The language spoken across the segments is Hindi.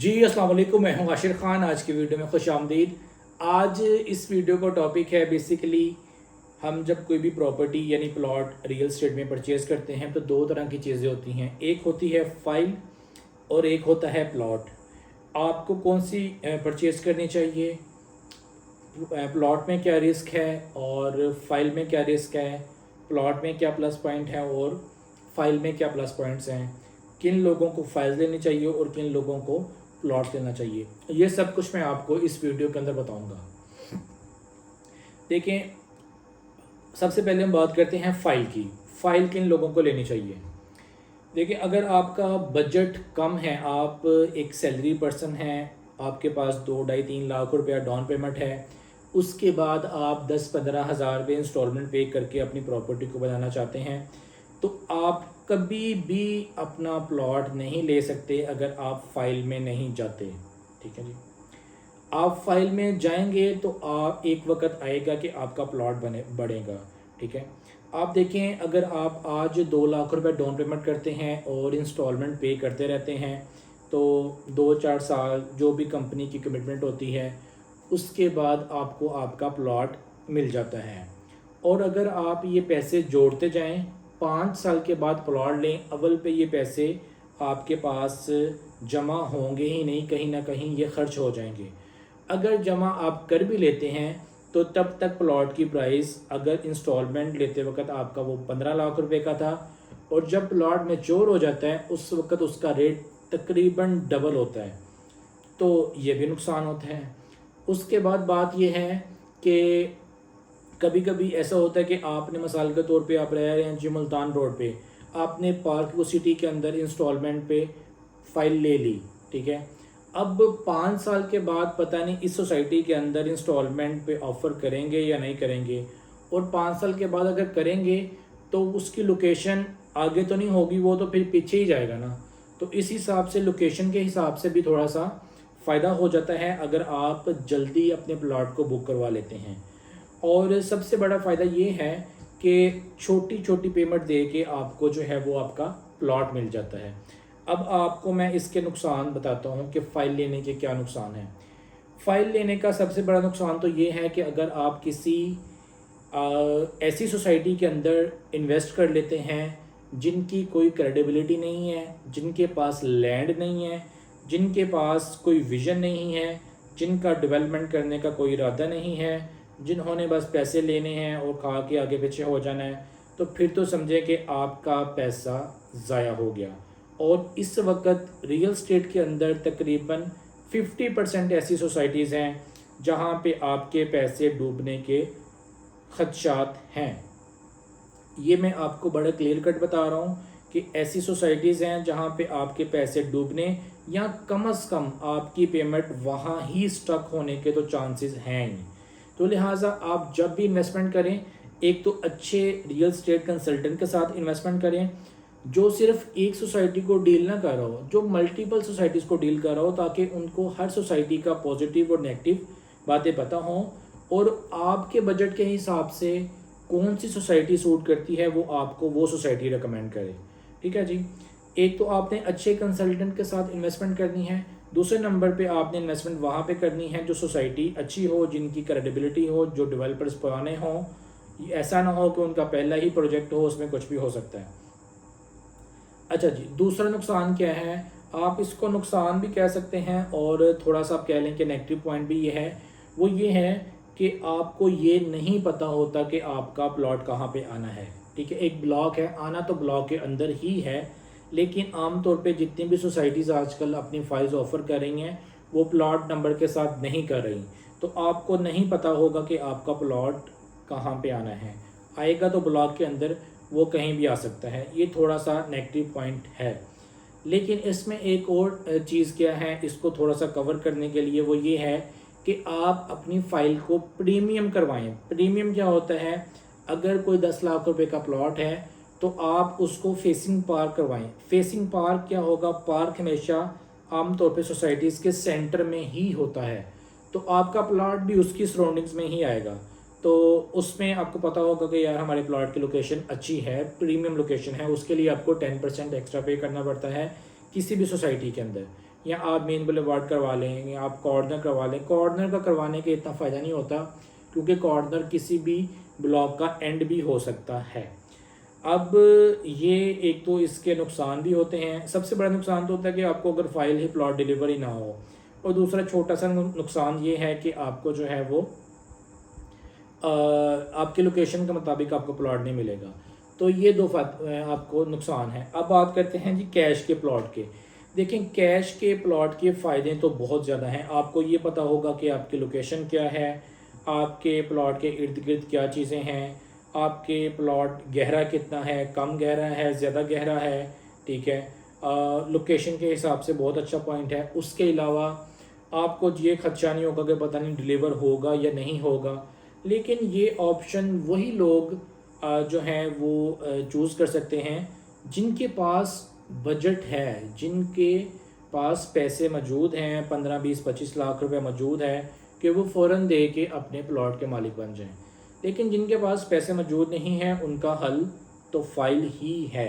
जी अस्सलाम वालेकुम, मैं हूं आशिर ख़ान। आज की वीडियो में खुश आमदीद। आज इस वीडियो का टॉपिक है बेसिकली हम जब कोई भी प्रॉपर्टी यानी प्लॉट रियल स्टेट में परचेज़ करते हैं तो दो तरह की चीज़ें होती हैं। एक होती है फ़ाइल और एक होता है प्लॉट। आपको कौन सी परचेज़ करनी चाहिए, प्लॉट में क्या रिस्क है और फाइल में क्या रिस्क है, प्लॉट में क्या प्लस पॉइंट है और फाइल में क्या प्लस पॉइंट्स हैं, किन लोगों को फाइल लेनी चाहिए और किन लोगों को प्लॉट लेना चाहिए, ये सब कुछ मैं आपको इस वीडियो के अंदर बताऊंगा। देखें, सबसे पहले हम बात करते हैं फ़ाइल की। फ़ाइल किन लोगों को लेनी चाहिए। देखिए, अगर आपका बजट कम है, आप एक सैलरी पर्सन हैं, आपके पास 2 ढाई 3 लाख रुपया डाउन पेमेंट है, उसके बाद आप 10-15 हज़ार रुपये इंस्टॉलमेंट पे करके अपनी प्रॉपर्टी को बनाना चाहते हैं, तो आप कभी भी अपना प्लॉट नहीं ले सकते अगर आप फाइल में नहीं जाते। ठीक है जी। आप फाइल में जाएंगे तो आप एक वक्त आएगा कि आपका प्लॉट बने बढ़ेगा। ठीक है। आप देखें, अगर आप आज 2 लाख रुपए डाउन पेमेंट करते हैं और इंस्टॉलमेंट पे करते रहते हैं तो 2-4 साल जो भी कंपनी की कमिटमेंट होती है उसके बाद आपको आपका प्लॉट मिल जाता है। और अगर आप ये पैसे जोड़ते जाएं, 5 साल के बाद प्लॉट लें, अव्वल पे ये पैसे आपके पास जमा होंगे ही नहीं, कहीं ना कहीं ये खर्च हो जाएंगे। अगर जमा आप कर भी लेते हैं तो तब तक प्लॉट की प्राइस, अगर इंस्टॉलमेंट लेते वक्त आपका वो 15 लाख रुपए का था और जब प्लॉट मैच्योर हो जाता है उस वक्त उसका रेट तकरीबन डबल होता है, तो ये भी नुकसान होता है। उसके बाद बात ये है कि कभी कभी ऐसा होता है कि आपने मिसाल के तौर पे आप रह रहे हैं जी मुल्तान रोड पे, आपने पार्क को सिटी के अंदर इंस्टॉलमेंट पे फाइल ले ली। ठीक है। अब 5 साल के बाद पता नहीं इस सोसाइटी के अंदर इंस्टॉलमेंट पे ऑफ़र करेंगे या नहीं करेंगे, और 5 साल के बाद अगर करेंगे तो उसकी लोकेशन आगे तो नहीं होगी, वो तो फिर पीछे ही जाएगा ना। तो इस हिसाब से लोकेशन के हिसाब से भी थोड़ा सा फ़ायदा हो जाता है अगर आप जल्दी अपने प्लॉट को बुक करवा लेते हैं। और सबसे बड़ा फ़ायदा ये है कि छोटी छोटी पेमेंट दे के आपको जो है वो आपका प्लॉट मिल जाता है। अब आपको मैं इसके नुकसान बताता हूँ कि फ़ाइल लेने के क्या नुकसान हैं। फ़ाइल लेने का सबसे बड़ा नुकसान तो ये है कि अगर आप किसी ऐसी सोसाइटी के अंदर इन्वेस्ट कर लेते हैं जिनकी कोई क्रेडिबिलिटी नहीं है, जिनके पास लैंड नहीं है, जिनके पास कोई विज़न नहीं है, जिनका डेवलपमेंट करने का कोई इरादा नहीं है, जिन्होंने बस पैसे लेने हैं और खा के आगे पीछे हो जाना है, तो फिर तो समझे कि आपका पैसा ज़ाया हो गया। और इस वक्त रियल स्टेट के अंदर तकरीबन 50% ऐसी सोसाइटीज़ हैं जहां पे आपके पैसे डूबने के खदशात हैं। ये मैं आपको बड़ा क्लियर कट बता रहा हूँ कि ऐसी सोसाइटीज़ हैं जहाँ पे आपके पैसे डूबने या कम से कम आपकी पेमेंट वहाँ ही स्टक होने के तो चांसेस हैं ही। तो लिहाजा आप जब भी इन्वेस्टमेंट करें, एक तो अच्छे रियल स्टेट कंसल्टेंट के साथ इन्वेस्टमेंट करें जो सिर्फ एक सोसाइटी को डील ना कर रहा हो, जो मल्टीपल सोसाइटीज़ को डील कर रहा हो, ताकि उनको हर सोसाइटी का पॉजिटिव और नेगेटिव बातें पता हों और आपके बजट के हिसाब से कौन सी सोसाइटी सूट करती है वो आपको वो सोसाइटी रिकमेंड करे। ठीक है जी। एक तो आपने अच्छे कंसल्टेंट के साथ इन्वेस्टमेंट करनी है, दूसरे नंबर पे आपने इन्वेस्टमेंट वहाँ पे करनी है जो सोसाइटी अच्छी हो, जिनकी क्रेडिबिलिटी हो, जो डेवलपर्स पुराने हों। ऐसा ना हो कि उनका पहला ही प्रोजेक्ट हो, उसमें कुछ भी हो सकता है। अच्छा जी, दूसरा नुकसान क्या है, आप इसको नुकसान भी कह सकते हैं और थोड़ा सा आप कह लें कि नेगेटिव पॉइंट भी ये है। वो ये है कि आपको ये नहीं पता होता कि आपका प्लॉट कहाँ पे आना है। ठीक है, एक ब्लॉक है, आना तो ब्लॉक के अंदर ही है, लेकिन आमतौर पे जितनी भी सोसाइटीज़ आजकल अपनी फाइल्स ऑफ़र कर रही हैं वो प्लॉट नंबर के साथ नहीं कर रही, तो आपको नहीं पता होगा कि आपका प्लॉट कहाँ पे आना है। आएगा तो ब्लॉक के अंदर, वो कहीं भी आ सकता है। ये थोड़ा सा नेगेटिव पॉइंट है। लेकिन इसमें एक और चीज़ क्या है, इसको थोड़ा सा कवर करने के लिए, वो ये है कि आप अपनी फ़ाइल को प्रीमियम करवाएं। प्रीमियम क्या होता है, अगर कोई 10 लाख रुपए का प्लॉट है तो आप उसको फेसिंग पार्क करवाएं। फेसिंग पार्क क्या होगा, पार्क हमेशा आमतौर पे सोसाइटीज़ के सेंटर में ही होता है, तो आपका प्लॉट भी उसकी सराउंडिंग्स में ही आएगा। तो उसमें आपको पता होगा कि यार हमारे प्लॉट की लोकेशन अच्छी है, प्रीमियम लोकेशन है, उसके लिए आपको 10% एक्स्ट्रा पे करना पड़ता है किसी भी सोसाइटी के अंदर। या आप मेन बुलेवार्ड करवा लें या आप कॉर्नर करवा लें। कॉर्नर का करवाने के इतना फ़ायदा नहीं होता क्योंकि कॉर्नर किसी भी ब्लॉक का एंड भी हो सकता है। अब ये एक तो इसके नुकसान भी होते हैं। सबसे बड़ा नुकसान तो होता है कि आपको अगर फाइल ही प्लॉट डिलीवरी ना हो, और दूसरा छोटा सा नुकसान ये है कि आपको जो है वो आपके लोकेशन के मुताबिक आपको प्लॉट नहीं मिलेगा। तो ये दो आपको नुकसान है। अब बात करते हैं जी कैश के प्लॉट के। देखें, कैश के प्लॉट के फ़ायदे तो बहुत ज़्यादा हैं। आपको ये पता होगा कि आपकी लोकेशन क्या है, आपके प्लॉट के इर्द गिर्द क्या चीज़ें हैं, आपके प्लॉट गहरा कितना है, कम गहरा है, ज़्यादा गहरा है, ठीक है। लोकेशन के हिसाब से बहुत अच्छा पॉइंट है। उसके अलावा आपको ये खदशा नहीं होगा कि पता नहीं डिलीवर होगा या नहीं होगा। लेकिन ये ऑप्शन वही लोग जो हैं वो चूज़ कर सकते हैं जिनके पास बजट है, जिनके पास पैसे मौजूद हैं, 15-20-25 लाख रुपए मौजूद है कि वो फ़ौरन दे के अपने प्लॉट के मालिक बन जाएं। लेकिन जिनके पास पैसे मौजूद नहीं हैं उनका हल तो फ़ाइल ही है।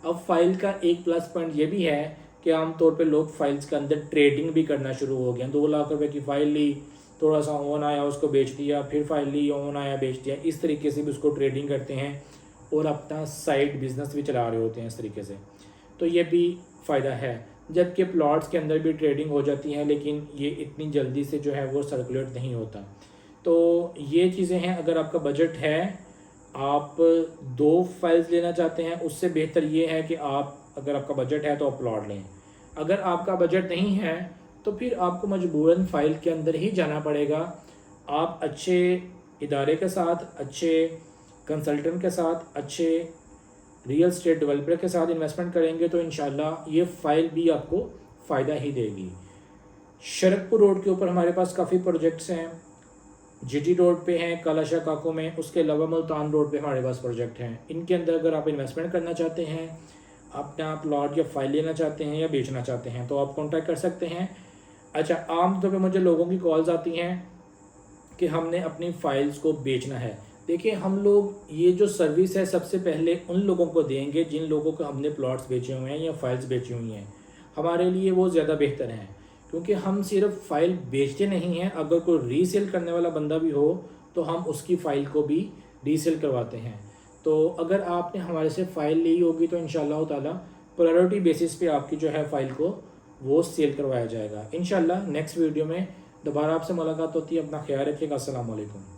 अब फ़ाइल का एक प्लस पॉइंट ये भी है कि आमतौर पे लोग फाइल्स के अंदर ट्रेडिंग भी करना शुरू हो गए। 2 लाख रुपए की फ़ाइल ली, थोड़ा सा ऑन आया उसको बेच दिया, फिर फाइल ली, ऑन आया बेच दिया। इस तरीके से भी उसको ट्रेडिंग करते हैं और अपना साइड बिजनेस भी चला रहे होते हैं इस तरीके से। तो ये भी फ़ायदा है। जबकि प्लॉट्स के अंदर भी ट्रेडिंग हो जाती है लेकिन ये इतनी जल्दी से जो है वो सर्कुलेट नहीं होता। तो ये चीज़ें हैं। अगर आपका बजट है, आप 2 फाइल्स लेना चाहते हैं, उससे बेहतर ये है कि आप, अगर आपका बजट है तो आप प्लॉट लें। अगर आपका बजट नहीं है तो फिर आपको मजबूरन फ़ाइल के अंदर ही जाना पड़ेगा। आप अच्छे इदारे के साथ, अच्छे कंसल्टेंट के साथ, अच्छे रियल स्टेट डेवलपर के साथ इन्वेस्टमेंट करेंगे तो इंशाल्लाह ये फ़ाइल भी आपको फ़ायदा ही देगी। शरकपुर रोड के ऊपर हमारे पास काफ़ी प्रोजेक्ट्स हैं। जीटी रोड पे हैं, कालाशाह काको में। उसके अलावा मुल्तान रोड पे हमारे पास प्रोजेक्ट हैं। इनके अंदर अगर आप इन्वेस्टमेंट करना चाहते हैं, अपना प्लॉट या फाइल लेना चाहते हैं या बेचना चाहते हैं तो आप कांटेक्ट कर सकते हैं। अच्छा, आमतौर पे मुझे लोगों की कॉल्स आती हैं कि हमने अपनी फाइल्स को बेचना है। देखिए, हम लोग ये जो सर्विस है सबसे पहले उन लोगों को देंगे जिन लोगों को हमने प्लॉट्स बेचे हुए हैं या फाइल्स बेची हुई हैं। हमारे लिए वो ज़्यादा बेहतर हैं क्योंकि हम सिर्फ फ़ाइल बेचते नहीं हैं। अगर कोई रीसेल करने वाला बंदा भी हो तो हम उसकी फ़ाइल को भी रीसेल करवाते हैं। तो अगर आपने हमारे से फ़ाइल ली होगी तो इंशाल्लाह ताला प्रायोरिटी बेसिस पे आपकी जो है फ़ाइल को वो सेल करवाया जाएगा। इंशाल्लाह नेक्स्ट वीडियो में दोबारा आपसे मुलाकात होती है। अपना ख्याल रखिएगा। अस्सलाम वालेकुम।